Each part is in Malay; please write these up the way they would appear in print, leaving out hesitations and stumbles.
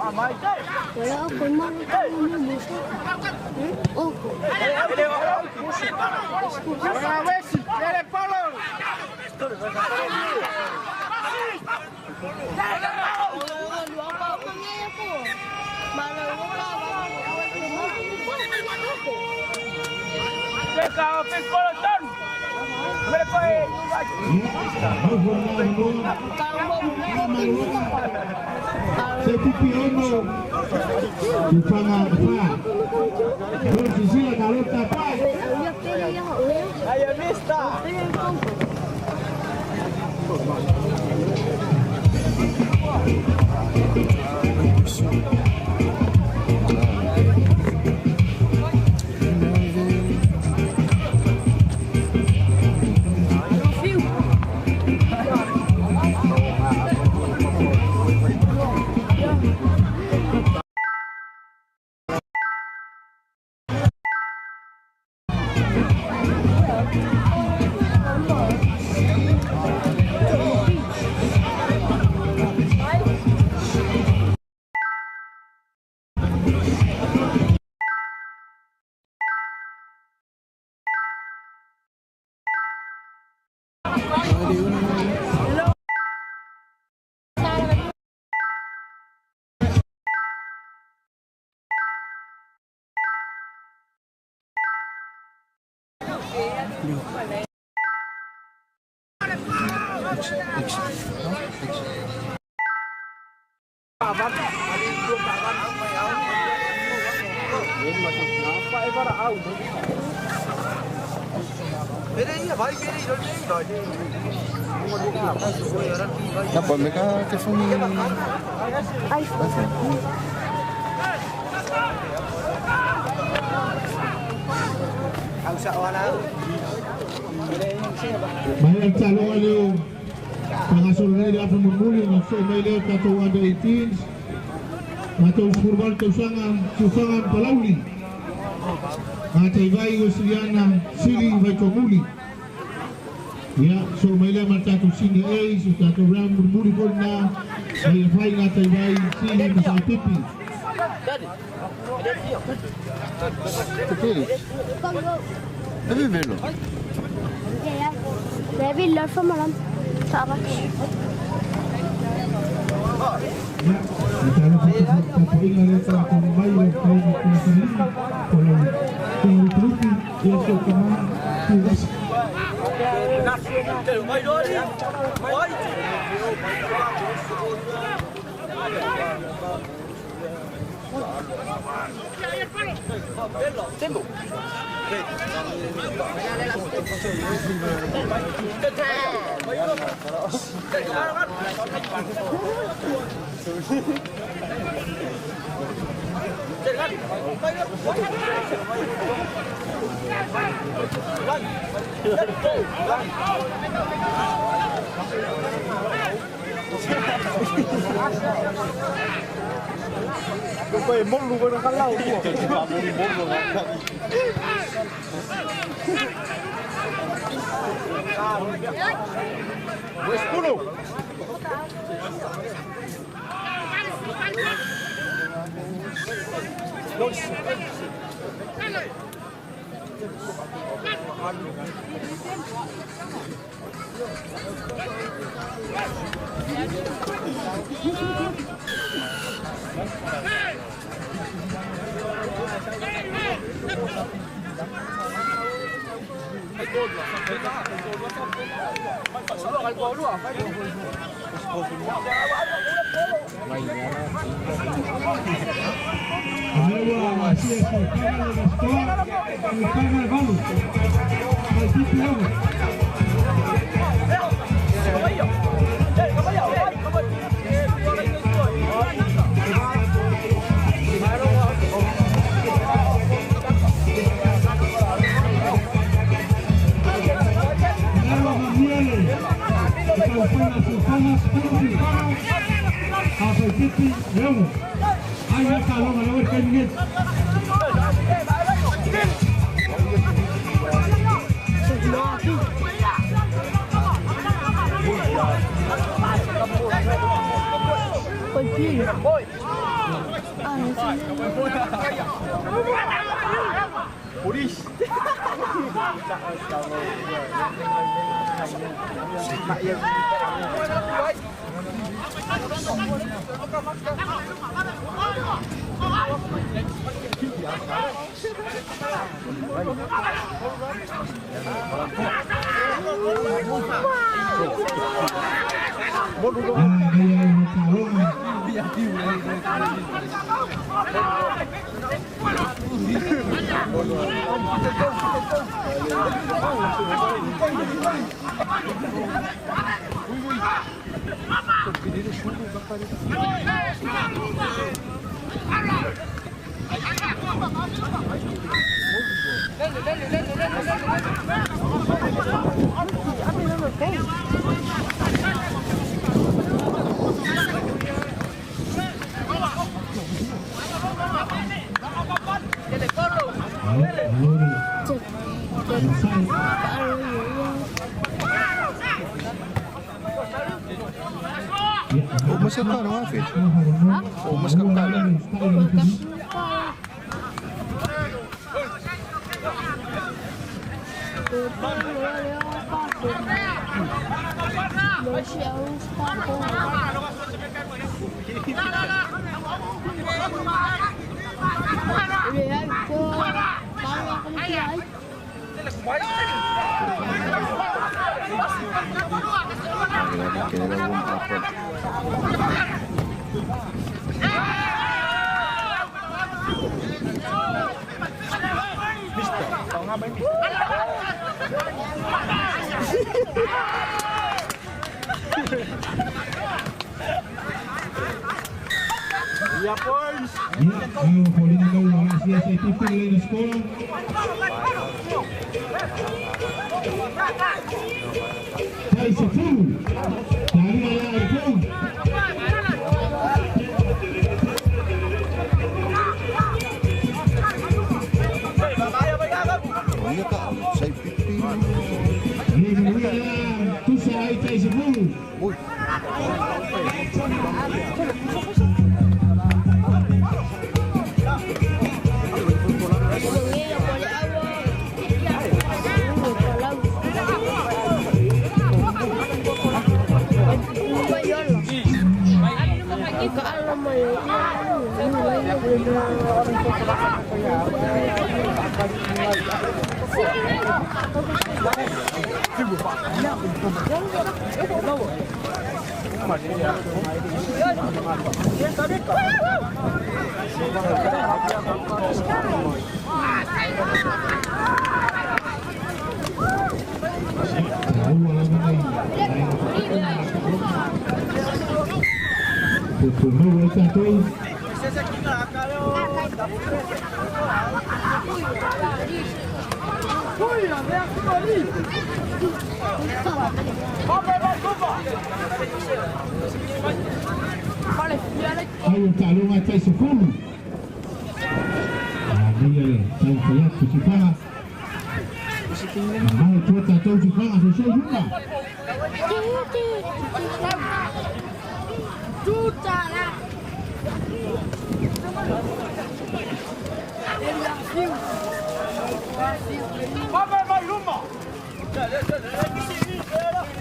Wala ako man muso. Opo. Sepipiono Ipanga-Ipanga Sisila Galota Paz Ayo Mista. Dapat mereka ke sini. Banyak calon ada pengasul ni dia akan memulih masuk mailnya kata ada 18 atau kurban tusangan palauli kata ibai wasiliana sili vaikomuli ya so mailnya macam sini sudah tu ram bermuli pun na saya fai kata ibai sili masal pipi Tapi belum. Ya. Baby lord from malam. Sabar. Kita dapat ingat tentang bayar kaum muslimin kalau terluki dia sekarang tugas. Tempo. Kung pa yung mong lugar ng kalaw mo. West Puno. Polis. Umas ka ka, no, Afid? Umas ka ka lang. Ya boys. Ayo huli na daw mga siya sa ipipili na score. Ay sa full. Dari ala ito. Iya ka, sa ipipili. Ini mula tu sa ay sa full. Uy. Ayo talong at sa full. Dia tahu saya kucipanga. Mau tuota tahu kucipanga sesuai juga. Tuta lah.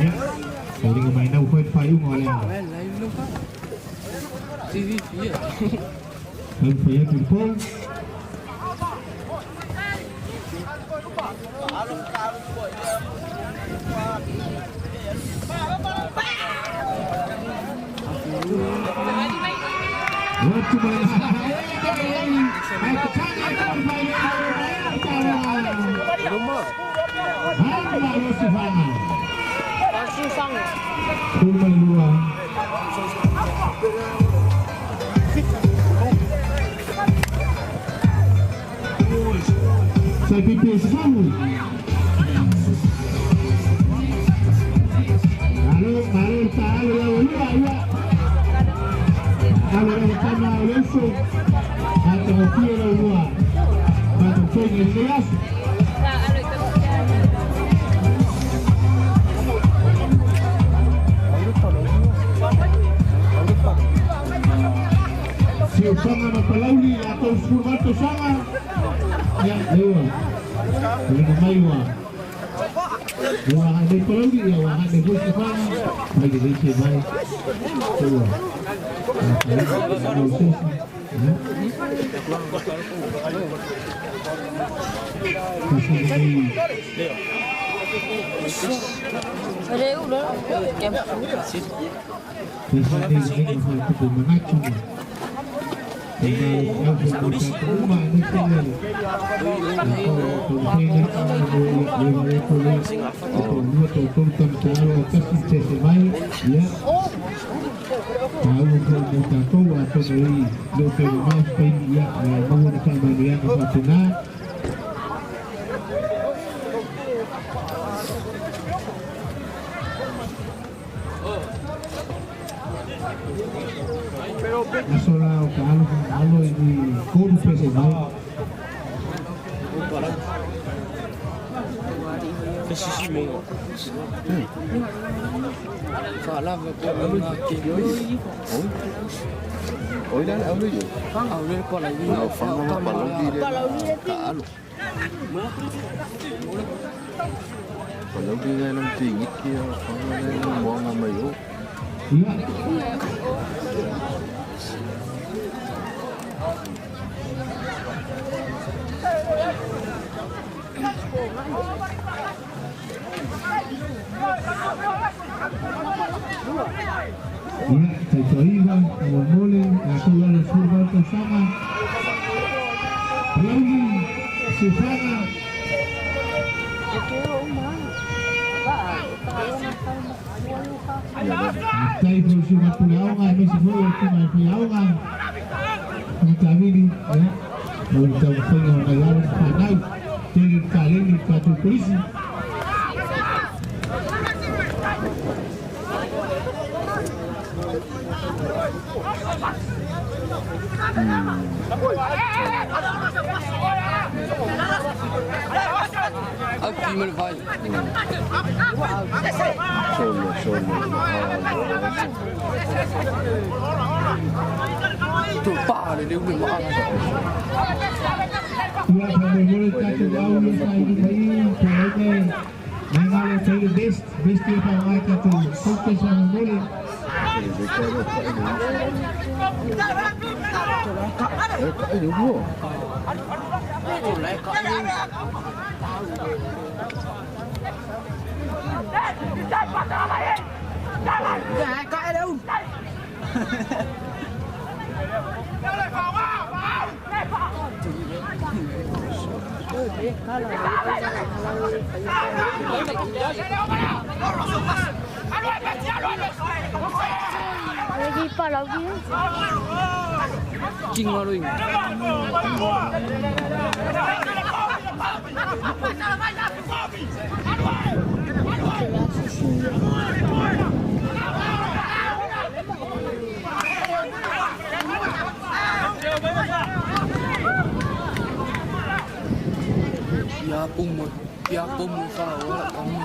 Ya, jadi kemain aku kuat payung oleh. TV ya. Dan saya tumpul. Waktu main. Saya pipis full. Lalu kalau sama langsung atau kira luar atau kira jelas. Sanga mapalauli atau Surbato Sanga ya lewa ini maiwa dua ada palauli ya wahai ada bos Sanga bagi dia baik tuh Nasola kalau ini kode PSBI. Salah ke oh dah awal je. Awal apa lagi? Apa lagi dia? Kalau dia dalam tinggi dia, kalau dia buang nama yo. Iya. Iya, saya Ivan, awal mula, aku lalu Surbato Sanga, Lauli, Sanga. Tay pun sudah pulaungan, masih boleh cuma pulaungan. Kami ni, untuk pengawalan panai, jadi kali ini satu polisi. Aquí me vai. Solo. Tu para dia boleh makan. Ia boleh satu awal saya ini saya mengalir saya best dia pakai satu fokus sama boleh. Lagi palauli. King maluin. Ya pun tahu kamu.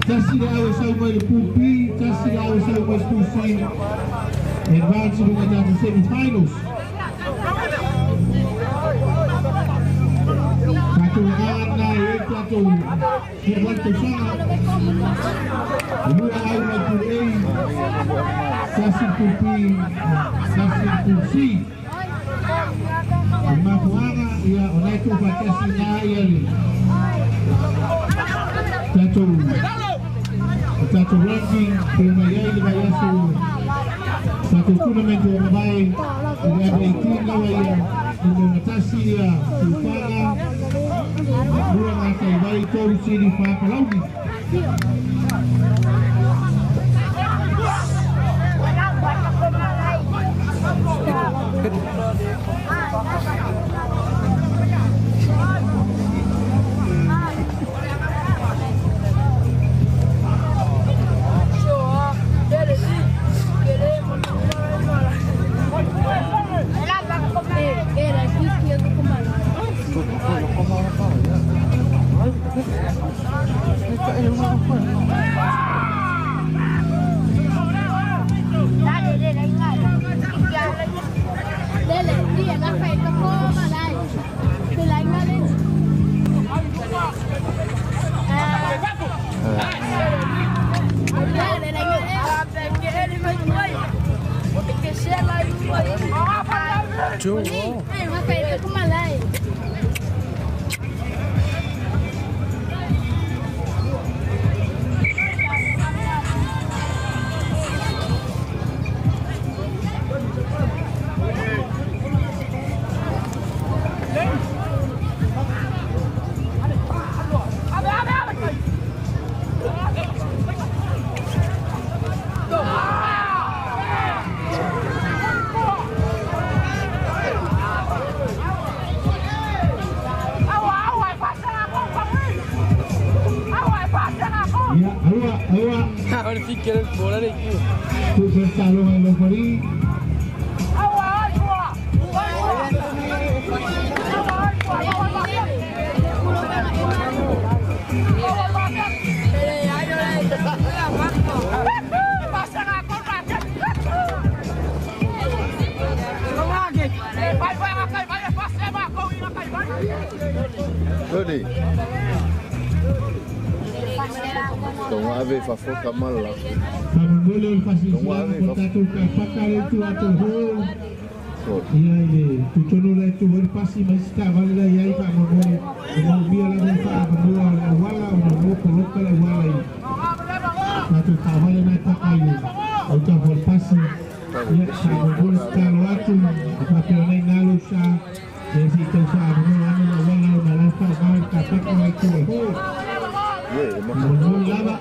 Kasih awal sama di pool B, kasih awal sama di pool C. Advance dengan the semi-finals. Satu naik satu Surbato Sanga. Dua awal pool A, kasih pool B, kasih pool C. Mapuanga ya oleh tu batas naya ni. Satu ranking pemain lebih satu turnamen yang baik dengan iklim yang mengatasi Savaii kurang akan baik korupsi di Savaii Ahora sí quieren volar aquí. Salón en los Farí. Don't have it for fuck up my life. Boleh fasilitas satu pakar itu atau hol. Iya ini, tujuan itu berpasi masih tak balik ya ikan boleh. Mau biar lagi pak berdua wala mau lokal wala. Satu kawan nak pakai untuk berpasi. Ya boleh kalau aku pakai naik nalu sah. Jadi kita sah mana wala malah tak pakai itu hol. Hol lama.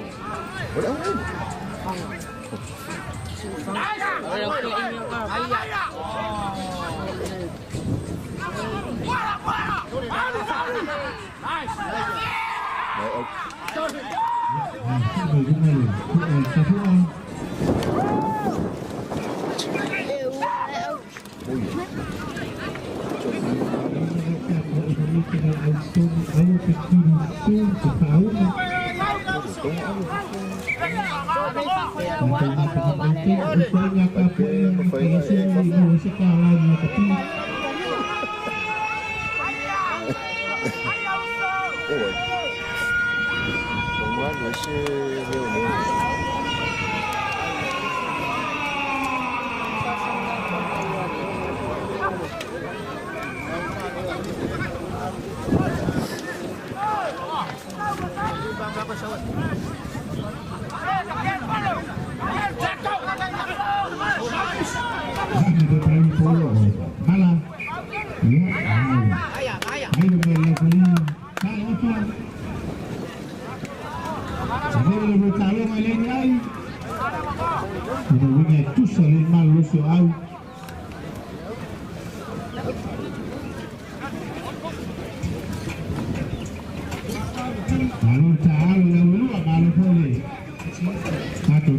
Satu